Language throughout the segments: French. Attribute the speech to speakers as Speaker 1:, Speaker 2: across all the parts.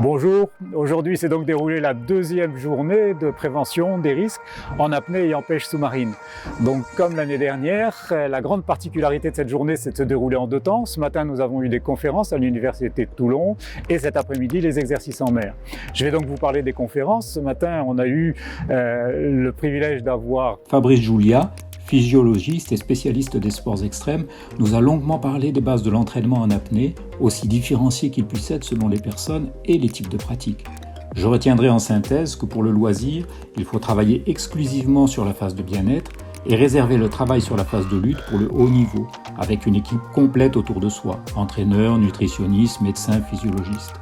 Speaker 1: Bonjour, aujourd'hui s'est donc déroulée la deuxième journée de prévention des risques en apnée et en pêche sous-marine. Donc comme l'année dernière, la grande particularité de cette journée c'est de se dérouler en deux temps. Ce matin nous avons eu des conférences à l'université de Toulon et cet après-midi les exercices en mer. Je vais donc vous parler des conférences. Ce matin on a eu le privilège d'avoir
Speaker 2: Fabrice Julia, physiologiste et spécialiste des sports extrêmes, nous a longuement parlé des bases de l'entraînement en apnée, aussi différenciées qu'il puisse être selon les personnes et les types de pratiques. Je retiendrai en synthèse que pour le loisir, il faut travailler exclusivement sur la phase de bien-être et réserver le travail sur la phase de lutte pour le haut niveau, avec une équipe complète autour de soi, entraîneur, nutritionniste, médecin, physiologiste.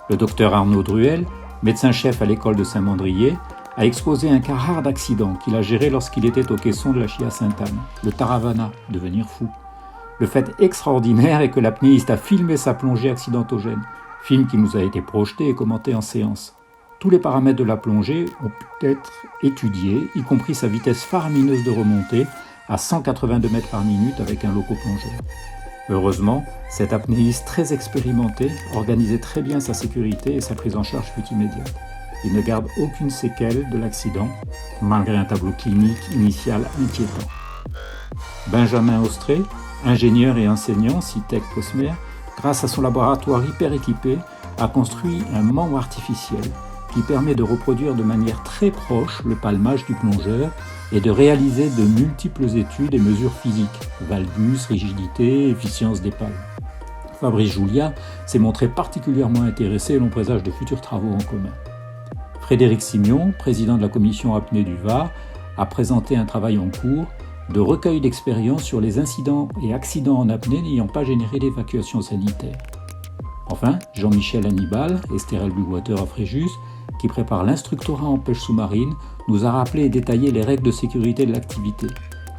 Speaker 2: Le docteur Arnaud Druel, médecin-chef à l'école de Saint-Mandrier, a exposé un cas rare d'accident qu'il a géré lorsqu'il était au caisson de la Chia Sainte-Anne, le Taravana, devenir fou. Le fait extraordinaire est que l'apnéiste a filmé sa plongée accidentogène, film qui nous a été projeté et commenté en séance. Tous les paramètres de la plongée ont pu être étudiés, y compris sa vitesse faramineuse de remontée à 182 mètres par minute avec un locoplongeur. Heureusement, cet apnéiste très expérimenté organisait très bien sa sécurité et sa prise en charge fut immédiate. Il ne garde aucune séquelle de l'accident, malgré un tableau clinique initial inquiétant. Benjamin Austré, ingénieur et enseignant, CITEC Cosmer, grâce à son laboratoire hyper équipé, a construit un membre artificiel qui permet de reproduire de manière très proche le palmage du plongeur et de réaliser de multiples études et mesures physiques, valgus, rigidité, efficience des palmes. Fabrice Julia s'est montré particulièrement intéressé et l'on présage de futurs travaux en commun. Frédéric Simion, président de la commission apnée du Var, a présenté un travail en cours de recueil d'expériences sur les incidents et accidents en apnée n'ayant pas généré d'évacuation sanitaire. Enfin, Jean-Michel Hannibal, Estérel Bluewater à Fréjus, qui prépare l'instructorat en pêche sous-marine, nous a rappelé et détaillé les règles de sécurité de l'activité.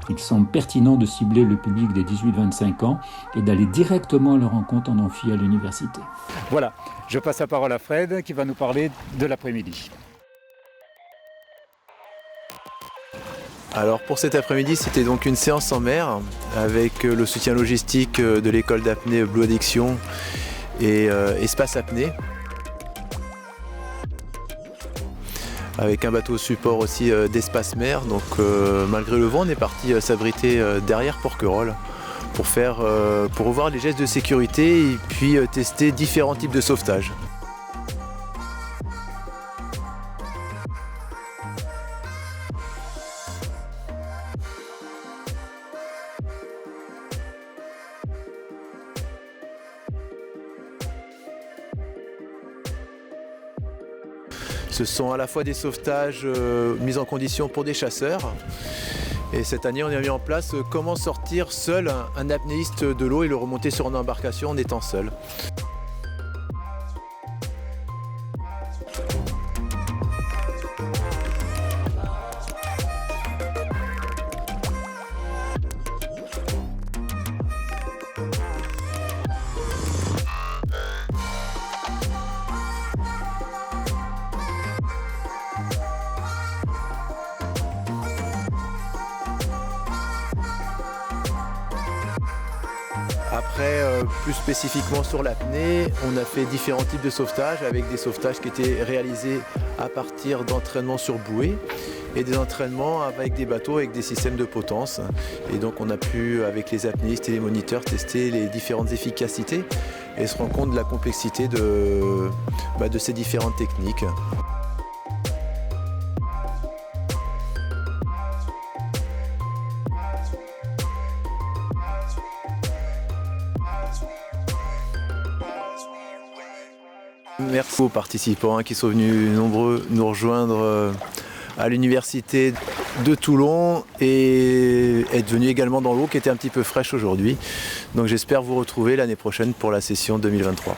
Speaker 2: Il semble pertinent de cibler le public des 18-25 ans et d'aller directement à leur rencontre en amphi à l'université.
Speaker 1: Voilà, je passe la parole à Fred qui va nous parler de l'après-midi.
Speaker 3: Alors pour cet après-midi, c'était donc une séance en mer avec le soutien logistique de l'école d'apnée Blue Addiction et Espace Apnée. Avec un bateau support aussi d'Espace Mer, donc malgré le vent, on est parti s'abriter derrière Porquerolles pour revoir les gestes de sécurité et puis tester différents types de sauvetage. Ce sont à la fois des sauvetages mis en condition pour des chasseurs. Et cette année, on a mis en place comment sortir seul un apnéiste de l'eau et le remonter sur une embarcation en étant seul. Après, plus spécifiquement sur l'apnée, on a fait différents types de sauvetages avec des sauvetages qui étaient réalisés à partir d'entraînements sur bouée et des entraînements avec des bateaux avec des systèmes de potence. Et donc on a pu, avec les apnéistes et les moniteurs, tester les différentes efficacités et se rendre compte de la complexité de ces différentes techniques. Merci aux participants qui sont venus nombreux nous rejoindre à l'université de Toulon et être venus également dans l'eau qui était un petit peu fraîche aujourd'hui. Donc j'espère vous retrouver l'année prochaine pour la session 2023.